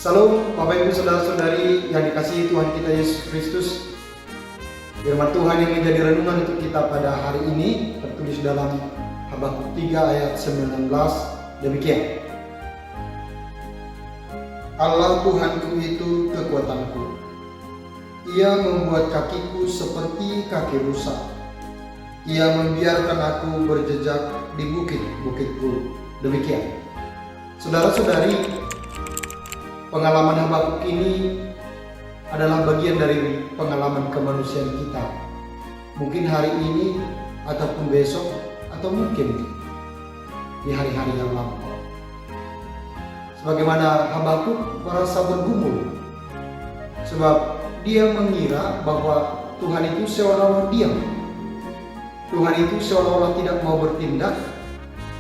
Salam Bapak Ibu Saudara-saudari yang dikasihi Tuhan kita Yesus Kristus. Firman Tuhan yang menjadi renungan untuk kita pada hari ini tertulis dalam Habakuk 3 ayat 19 demikian. Allah Tuhanku itu kekuatanku. Ia membuat kakiku seperti kaki rusa. Ia membiarkan aku berjejak di bukit-bukitku. Demikian. Saudara-saudari, pengalaman Habakuk ini adalah bagian dari pengalaman kemanusiaan kita. Mungkin hari ini ataupun besok atau mungkin di hari-hari yang lampau. Sebagaimana Habakuk merasa bergumul sebab dia mengira bahwa Tuhan itu seolah-olah diam. Tuhan itu seolah-olah tidak mau bertindak.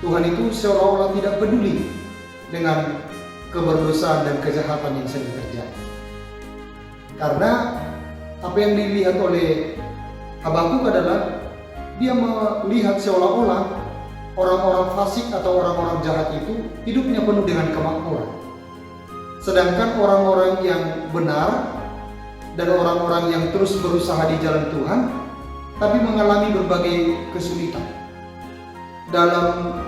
Tuhan itu seolah-olah tidak peduli dengan keberdosaan dan kejahatan yang sedang terjadi. Karena apa yang dilihat oleh Habakuk adalah dia melihat seolah-olah orang-orang fasik atau orang-orang jahat itu hidupnya penuh dengan kemakmuran. Sedangkan orang-orang yang benar dan orang-orang yang terus berusaha di jalan Tuhan tapi mengalami berbagai kesulitan. Dalam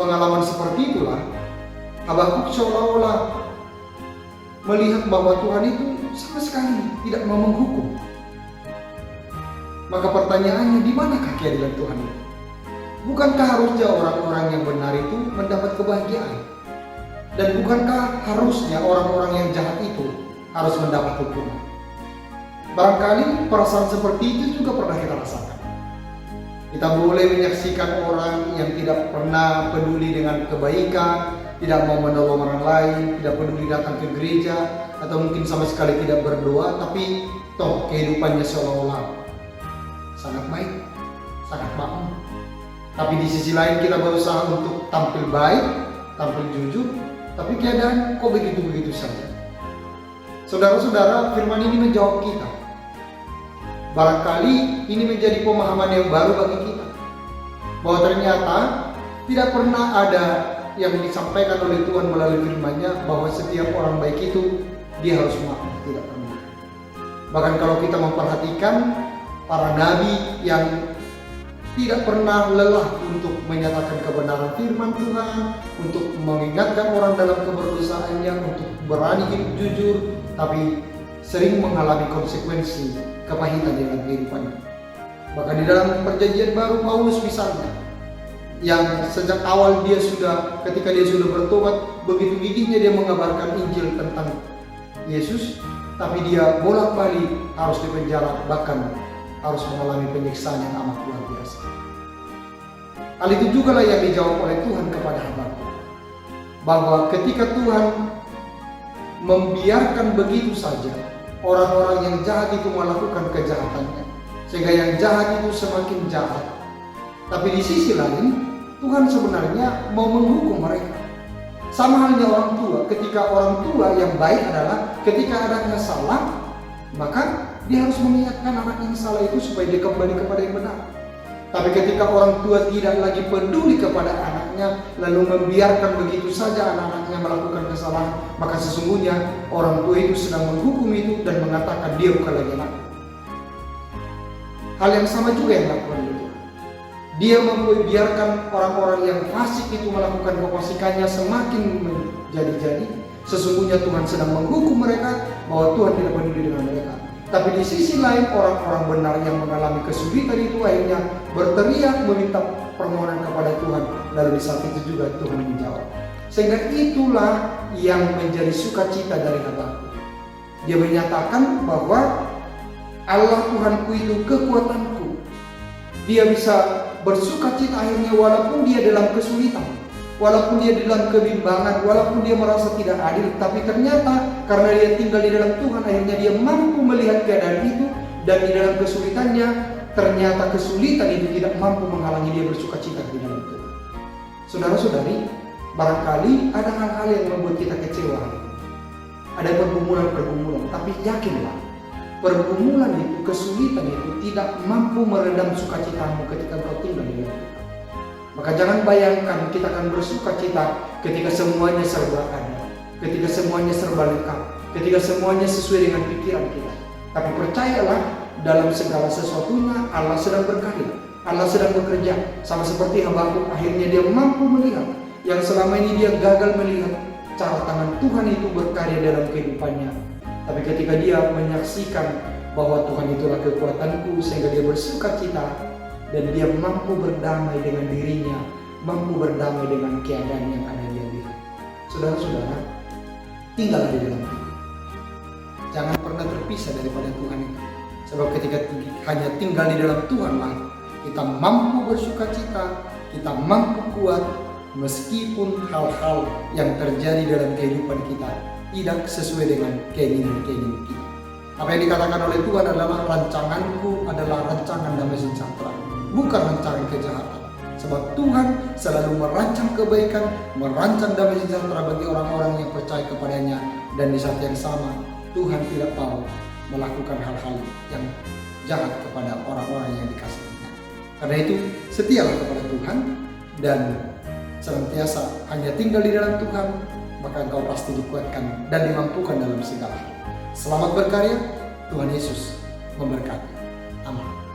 pengalaman seperti itulah Habakuk seolah-olah melihat bahwa Tuhan itu sama sekali tidak mau menghukum. Maka pertanyaannya, di manakah keadilan Tuhan itu? Bukankah harusnya orang-orang yang benar itu mendapat kebahagiaan? Dan bukankah harusnya orang-orang yang jahat itu harus mendapat hukuman? Barangkali perasaan seperti itu juga pernah kita rasakan. Kita boleh menyaksikan orang yang tidak pernah peduli dengan kebaikan, tidak mau menolong orang lain, tidak peduli datang ke gereja, atau mungkin sama sekali tidak berdoa, tapi toh kehidupannya seolah-olah sangat baik, sangat makmur. Tapi di sisi lain kita berusaha untuk tampil baik, tampil jujur, tapi keadaan kok begitu-begitu saja. Saudara-saudara, firman ini menjawab kita. Barangkali ini menjadi pemahaman yang baru bagi kita, bahwa ternyata tidak pernah ada yang disampaikan oleh Tuhan melalui firman-Nya bahwa setiap orang baik itu dia harus makmur, tidak pernah. Bahkan kalau kita memperhatikan para nabi yang tidak pernah lelah untuk menyatakan kebenaran firman Tuhan, untuk mengingatkan orang dalam keberdosaannya, untuk berani hidup jujur, tapi sering mengalami konsekuensi kepahitan dalam kehidupannya. Bahkan di dalam perjanjian baru, Paulus misalnya, yang sejak awal ketika dia sudah bertobat, begitu gigihnya dia mengabarkan Injil tentang Yesus, tapi dia bolak-balik harus dipenjara, bahkan harus mengalami penyiksaan yang amat luar biasa. Hal itu juga lah yang dijawab oleh Tuhan kepada Habakuk, bahwa ketika Tuhan membiarkan begitu saja orang-orang yang jahat itu melakukan kejahatannya, sehingga yang jahat itu semakin jahat, tapi di sisi lain Tuhan sebenarnya mau menghukum mereka. Sama halnya orang tua, ketika orang tua yang baik adalah ketika anaknya salah, maka dia harus mengingatkan anak yang salah itu supaya dia kembali kepada yang benar. Tapi ketika orang tua tidak lagi peduli kepada anaknya, lalu membiarkan begitu saja anak-anaknya melakukan kesalahan, maka sesungguhnya orang tua itu sedang menghukum itu dan mengatakan dia bukan lagi anak. Hal yang sama juga yang dilakukan oleh Tuhan. Dia membiarkan orang-orang yang fasik itu melakukan kefasikannya semakin menjadi-jadi. Sesungguhnya Tuhan sedang menghukum mereka bahwa Tuhan tidak peduli dengan mereka. Tapi di sisi lain orang-orang benar yang mengalami kesulitan itu akhirnya berteriak meminta permohonan kepada Tuhan. Lalu di saat itu juga Tuhan menjawab. Sehingga itulah yang menjadi sukacita dari Habakuk. Dia menyatakan bahwa Allah Tuhanku itu kekuatanku. Dia bisa bersukacita akhirnya walaupun dia dalam kesulitan, walaupun dia dalam kebimbangan, walaupun dia merasa tidak adil, tapi ternyata karena dia tinggal di dalam Tuhan, akhirnya dia mampu melihat keadaan itu, dan di dalam kesulitannya ternyata kesulitan itu tidak mampu menghalangi dia bersukacita di dalam Tuhan. Saudara-saudari, barangkali ada hal-hal yang membuat kita kecewa, ada pergumulan-pergumulan, tapi yakinlah pergumulan itu, kesulitan itu tidak mampu meredam sukacitamu ketika kau tinggal di dalam Tuhan. Maka jangan bayangkan kita akan bersuka cita ketika semuanya serba ada. ketika semuanya serba lengkap, ketika semuanya sesuai dengan pikiran kita. Tapi percayalah, dalam segala sesuatunya Allah sedang berkarya, Allah sedang bekerja. Sama seperti Habakuk, akhirnya dia mampu melihat yang selama ini dia gagal melihat, cara tangan Tuhan itu berkarya dalam kehidupannya. Tapi ketika dia menyaksikan bahwa Tuhan itulah kekuatanku, sehingga dia bersuka cita dan dia mampu berdamai dengan dirinya, mampu berdamai dengan keadaan yang ada dia lihat. Saudara-saudara, tinggallah di dalam Tuhan. Jangan pernah terpisah daripada Tuhan itu. Sebab ketika hanya tinggal di dalam Tuhanlah kita mampu bersuka cita, kita mampu kuat, meskipun hal-hal yang terjadi dalam kehidupan kita tidak sesuai dengan keinginan-keinginan kita. Apa yang dikatakan oleh Tuhan adalah, rancanganku adalah rancangan damai sejahtera, bukan rancangan kejahatan. Sebab Tuhan selalu merancang kebaikan, merancang damai sejahtera bagi orang-orang yang percaya kepadanya. Dan di saat yang sama, Tuhan tidak mau melakukan hal-hal yang jahat kepada orang-orang yang dikasihinya. Karena itu, setialah kepada Tuhan dan senantiasa hanya tinggal di dalam Tuhan, maka engkau pasti dikuatkan dan dimampukan dalam segala hal. Selamat berkarya, Tuhan Yesus memberkati. Amin.